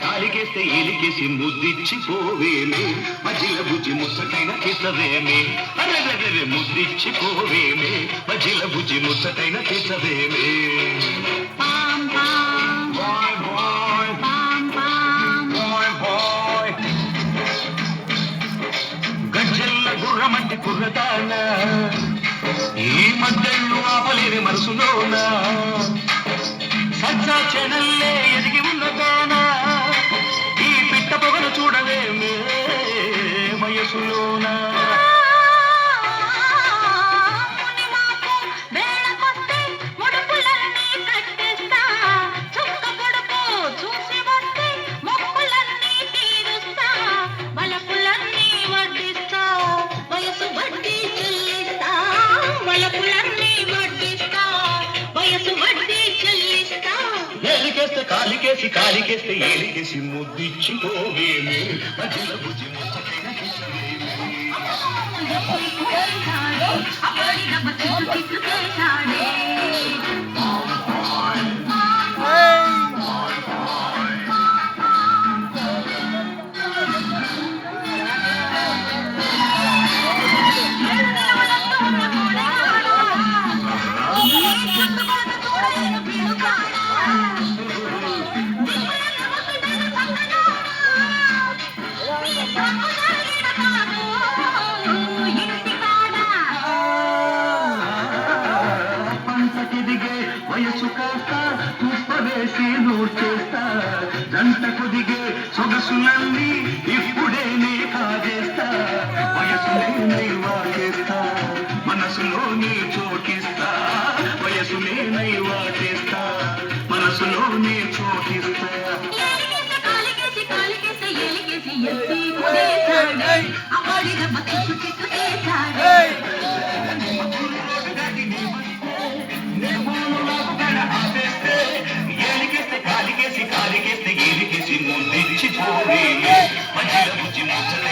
కాలికేస్తే ఏలికేసి ముద్దిచ్చిపోవేమే మజిల బుజ్జి ముచ్చటైన తీసవేమే అరెరెరె ముద్దిచ్చిపోవేమే మజిల బుజ్జి ముచ్చటైన తీసవేమే గజ్జెల్ల గుర్రమంటి కుర్రదాన ఈ మధ్యళ్ళు ఆపలేని మనసులోన సజ్జా చెనల్లే ఎదిగి ఉన్నదానా ఈ పిట్ట పొగను చూడలేమే వయసులోనా కాలికేస్తే ఏలికేసి ముద్దిచ్చిపోవేమే మధ్యలో బుజ్జి ముచ్చటైన వయసు కాస్త పుష్పవేసి నూర్చేస్తా జంటకు దిగే సొగసులన్నీ ఇప్పుడేనే కాజేస్తా వయసునే వాటేస్తా మనసులోనే చోటిస్తా వయసునే వాటేస్తా మనసులోనే చోటిస్తా కాలికేసి ఏలికేసి ముద్దిచ్చిపోవేమే మధ్యలో బుజ్జి ముచ్చట